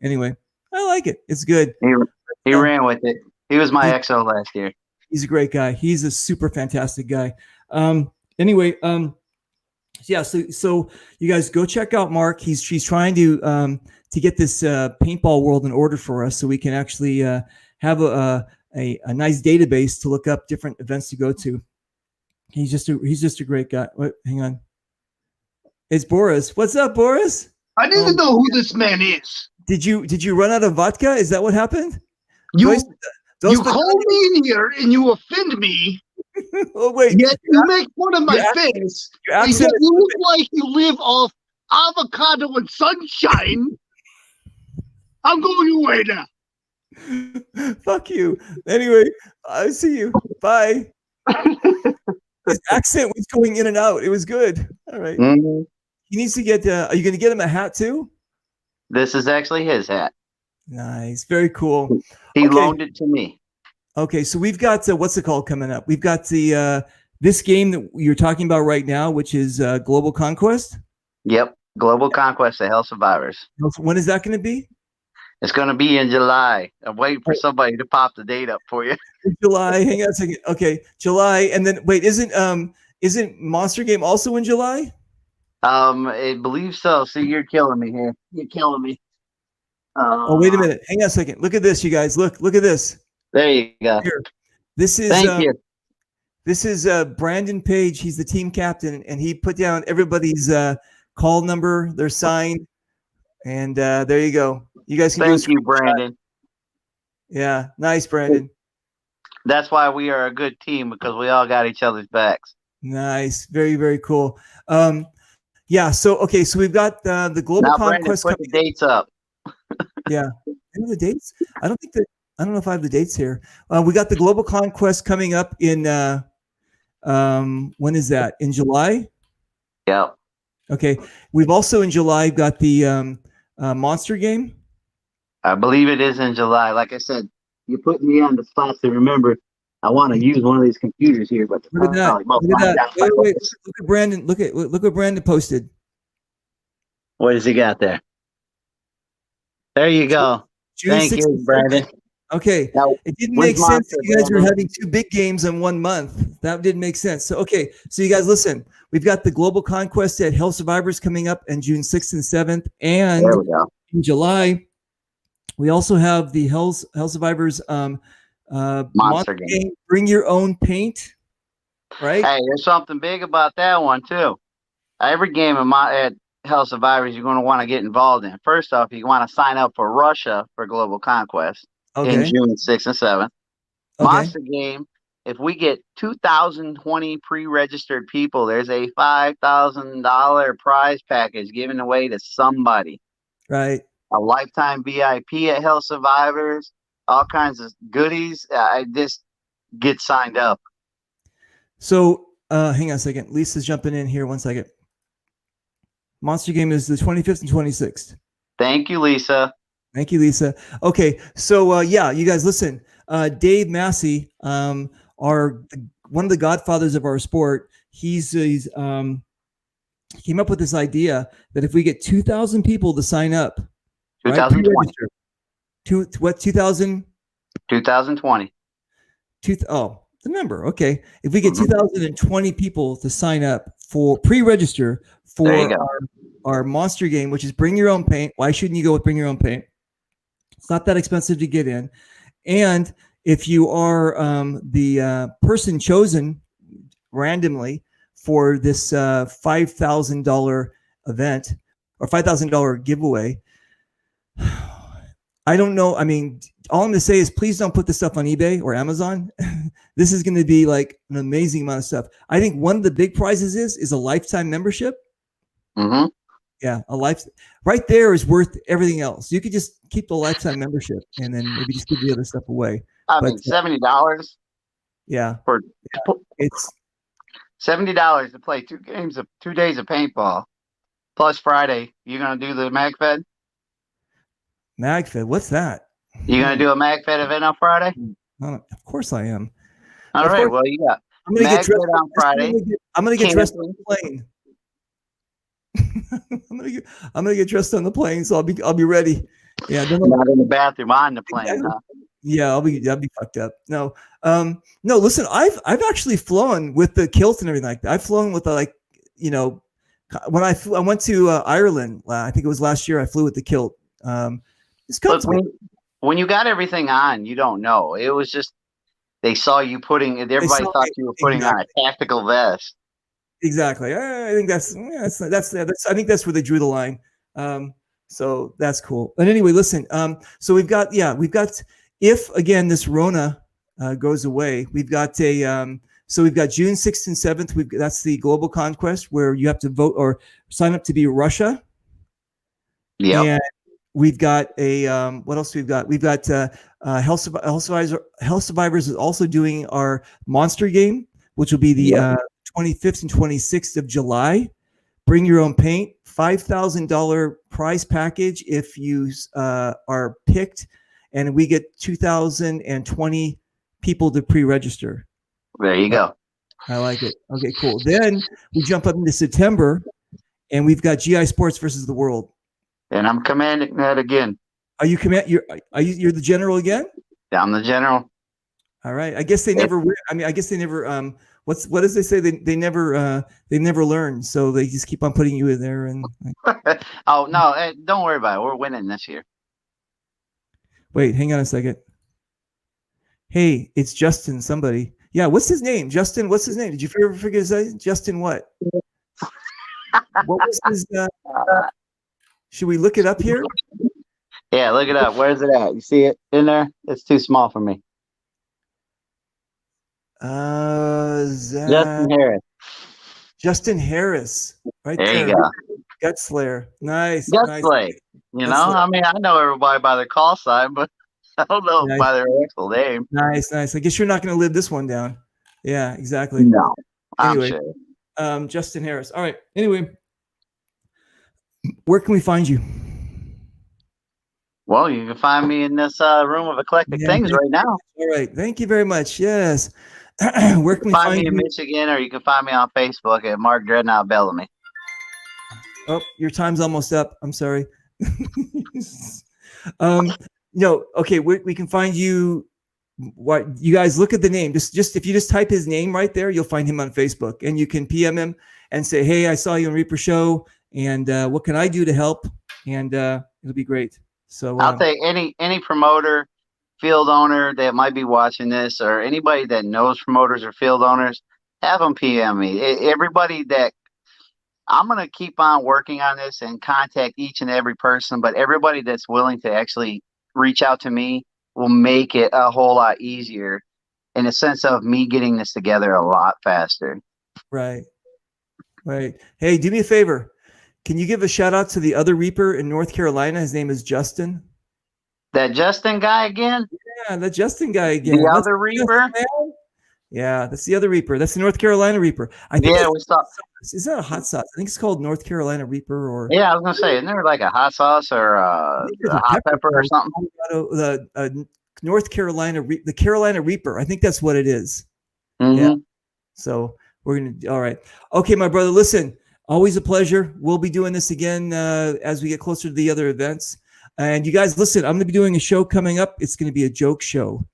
anyway, I like it. It's good. He ran with it. He was my XO last year. He's a great guy. He's a super fantastic guy. Anyway, Yeah, so you guys go check out Mark. She's trying to get this paintball world in order for us, so we can actually have a nice database to look up different events to go to. He's just a great guy. Wait, hang on. It's Boris. What's up, Boris? I need to know who this man is. Did you run out of vodka? Is that what happened? You call me in here and you offend me. Oh wait! Yet you make fun of my face. And yet you look like you live off avocado and sunshine. I'm going away now. Fuck you. Anyway, I see you. Bye. His accent was going in and out. It was good. All right. Mm-hmm. He needs to get. Are you going to get him a hat too? This is actually his hat. Nice. Very cool. He loaned it to me. Okay, so we've got what's it called coming up? We've got the this game that you're talking about right now, which is Global Conquest. Yep, Global Conquest of Hell Survivors. When is that going to be? It's going to be in July. I'm waiting for somebody to pop the date up for you. July. Hang on a second. Okay, July, and then wait, isn't Monster Game also in July? I believe so. See, you're killing me here. You're killing me. Oh, wait a minute. Hang on a second. Look at this, you guys. Look at this. There you go. Here. This is Thank you. This is Brandon Page. He's the team captain, and he put down everybody's call number, their sign, and there you go. You guys can. Thank you, Brandon. Yeah, nice, Brandon. That's why we are a good team, because we all got each other's backs. Nice, very, very cool. Yeah. So okay, so we've got the Global Conquest. Put the dates up. Yeah, any the dates? I don't know if I have the dates here. We got the Global Conquest coming up in when is that? In July? Yep. Okay. We've also in July got the Monster Game. I believe it is in July. Like I said, you're putting me on the spot to remember. I want to use one of these computers here, but look at that. Look at that. Wait, look at Brandon. Look what Brandon posted. What does he got there? There you go. Thank you, Brandon. Okay, now, it didn't make sense that you guys were having two big games in 1 month. That didn't make sense. So, okay, so you guys listen. We've got the Global Conquest at Hell Survivors coming up on June 6th and 7th. And in July, we also have the Hell Survivors Monster game. Bring your own paint, right? Hey, there's something big about that one, too. Every game at Hell Survivors you're going to want to get involved in. First off, you want to sign up for Russia for Global Conquest. Okay. In June 6th and 7th. Okay. Monster Game, if we get 2,020 pre-registered people, there's a $5,000 prize package given away to somebody. Right. A lifetime VIP at Hell Survivors, all kinds of goodies. I just get signed up. So hang on a second. Lisa's jumping in here. 1 second. Monster Game is the 25th and 26th. Thank you, Lisa. Thank you, Lisa. Okay, so yeah, you guys listen. Dave Massey, one of the godfathers of our sport. He's came up with this idea that if we get 2,000 people to sign up, 2020. Right, what 2,000? 2020. The number. Okay, if we get 2,020 people to sign up for pre-register for our Monster Game, which is Bring Your Own Paint. Why shouldn't you go with Bring Your Own Paint? It's not that expensive to get in. And if you are the person chosen randomly for this $5,000 event or $5,000 giveaway, I don't know. I mean, all I'm going to say is please don't put this stuff on eBay or Amazon. This is going to be like an amazing amount of stuff. I think one of the big prizes is a lifetime membership. Mm-hmm. Yeah, right there is worth everything else. You could just keep the lifetime membership and then maybe just give the other stuff away. I mean, $70. Yeah, it's $70 to play 2 days of paintball, plus Friday. You gonna do the MagFed? MagFed, what's that? You gonna do a MagFed event on Friday? Of course I am. All right. Well, you got. I'm gonna get dressed on Friday. I'm gonna get dressed on the plane. I'm gonna get dressed on the plane, so I'll be ready. Yeah, not in the bathroom, on the plane, huh? Yeah, I'll be fucked up. No, no. Listen, I've actually flown with the kilt and everything like that. I've flown with When I went to Ireland, I think it was last year. I flew with the kilt. It's comfortable. When you got everything on, you don't know. It was just they saw you putting. Everybody thought you were putting on a tactical vest. Exactly. I think that's. I think that's where they drew the line. So that's cool. But anyway, listen. So we've got. If again this Rona goes away, we've got a. So we've got June 6th and 7th. That's the Global Conquest where you have to vote or sign up to be Russia. Yeah. And we've got a what else we've got? We've got Health Survivors is also doing our monster game, which will be the 25th and 26th of July. Bring your own paint. $5,000 prize package if you are picked, and we get 2,020 people to pre-register. There you go. I like it. Okay, cool. Then we jump up into September, and we've got GI Sports versus the World. And I'm commanding that again. Are you you're the general again? Yeah, I'm the general. All right. I guess they never. I mean, I guess they never. What does they say? They never learn. So they just keep on putting you in there. And oh no, don't worry about it. We're winning this year. Wait, hang on a second. Hey, it's Justin. Somebody. Yeah, what's his name? Justin. What's his name? Did you ever figure his name? Justin what? What was his? Should we look it up here? Yeah, look it up. Where's it at? You see it in there? It's too small for me. Justin Harris. Justin Harris. Right there. There you go. Gut Slayer. Nice. Slay. You know, I mean, I know everybody by their call sign, but I don't know by their actual name. Nice. I guess you're not going to live this one down. Yeah, exactly. No. Anyway, I'm sure. Justin Harris. All right. Anyway, where can we find you? Well, you can find me in this room of eclectic things right now. All right. Thank you very much. Yes. Where can we find me in Michigan, or you can find me on Facebook at Marc Dreadnaut Bellomy. Oh, your time's almost up. I'm sorry. No. Okay. We can find you. What you guys look at the name. Just if you just type his name right there, you'll find him on Facebook, and you can PM him and say, "Hey, I saw you on Reaper Show, and what can I do to help?" And it'll be great. So I'll take any promoter, field owner that might be watching this, or anybody that knows promoters or field owners, have them PM me. Everybody that I'm going to keep on working on this and contact each and every person, but everybody that's willing to actually reach out to me will make it a whole lot easier in a sense of me getting this together a lot faster. Right. Hey, do me a favor. Can you give a shout out to the other Reaper in North Carolina? His name is Justin. That Justin guy again? Yeah, the Justin guy again. The other Reaper? Yeah, that's the other Reaper. That's the North Carolina Reaper. I think we saw. Is that a hot sauce? I think it's called North Carolina Reaper. Or yeah, I was gonna say, isn't there like a hot sauce or a hot pepper or something? The North Carolina, the Carolina Reaper. I think that's what it is. Mm-hmm. Yeah. So we're gonna. All right. Okay, my brother. Listen. Always a pleasure. We'll be doing this again as we get closer to the other events. And you guys, listen, I'm going to be doing a show coming up. It's going to be a joke show.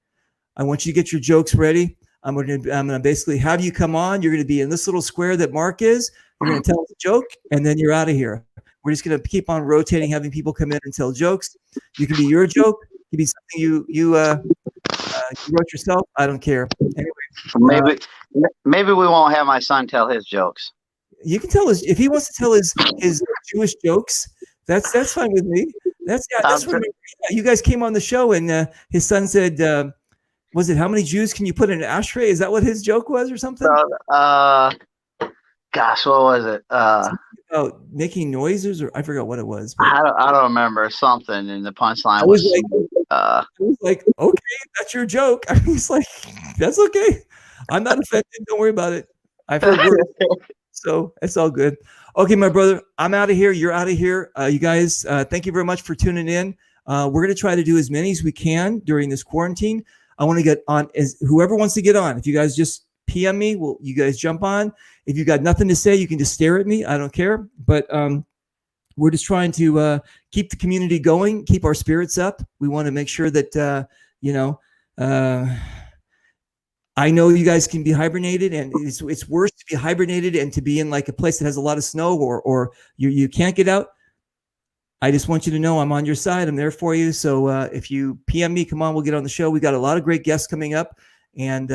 I want you to get your jokes ready. I'm going to basically have you come on. You're going to be in this little square that Mark is. You're going to tell us a joke, and then you're out of here. We're just going to keep on rotating, having people come in and tell jokes. You can be your joke. It can be something you wrote yourself. I don't care. Anyway, maybe we won't have my son tell his jokes. You can tell if he wants to tell his Jewish jokes. That's fine with me. That's what you guys came on the show, and his son said, "Was it how many Jews can you put in an ashtray?" Is that what his joke was, or something? Gosh, what was it? About making noises, or I forgot what it was. I don't remember something. And the punchline was like, okay, that's your joke. I was like, that's okay. I'm not offended. Don't worry about it. I've heard words. So it's all good. Okay, my brother, I'm out of here. You're out of here. You guys, thank you very much for tuning in. We're going to try to do as many as we can during this quarantine. I want to get on whoever wants to get on. If you guys just PM me, you guys jump on. If you got nothing to say, you can just stare at me. I don't care. But we're just trying to keep the community going, keep our spirits up. We want to make sure that, I know you guys can be hibernated, and it's worse to be hibernated and to be in like a place that has a lot of snow or you can't get out. I just want you to know I'm on your side. I'm there for you. So if you PM me, come on, we'll get on the show. We got a lot of great guests coming up, and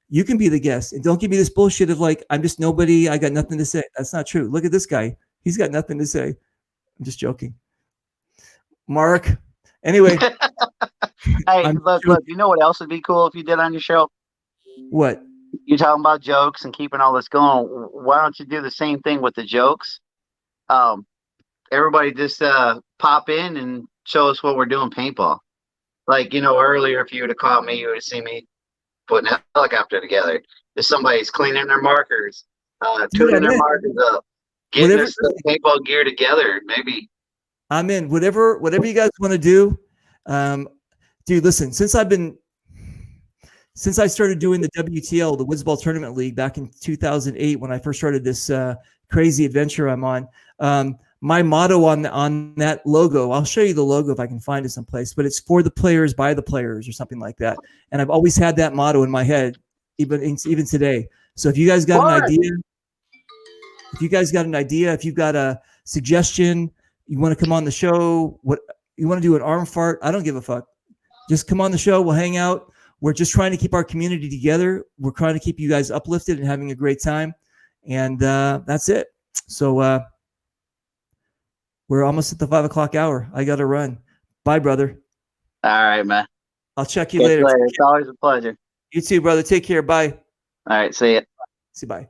you can be the guest. And don't give me this bullshit of like, I'm just nobody. I got nothing to say. That's not true. Look at this guy. He's got nothing to say. I'm just joking. Mark. Anyway. Hey, look, you know what else would be cool if you did on your show? What? You're talking about jokes and keeping all this going. Why don't you do the same thing with the jokes? Everybody just pop in and show us what we're doing paintball. Like, earlier, if you would have caught me, you would have seen me putting a helicopter together. If somebody's cleaning their markers, tuning their markers up, getting this paintball gear together, maybe. I'm in. Whatever you guys want to do. Dude, listen, since I started doing the WTL, the Woods Ball Tournament League, back in 2008, when I first started this crazy adventure I'm on, my motto on that logo, I'll show you the logo if I can find it someplace, but it's for the players, by the players, or something like that. And I've always had that motto in my head, even today. So if you guys got an idea, if you've got a suggestion, you want to come on the show, what you want to do, an arm fart, I don't give a fuck. Just come on the show. We'll hang out. We're just trying to keep our community together. We're trying to keep you guys uplifted and having a great time. And that's it. So we're almost at the 5 o'clock hour. I got to run. Bye, brother. All right, man. I'll check you later. It's always a pleasure. You too, brother. Take care. Bye. All right. See ya. See you. Bye.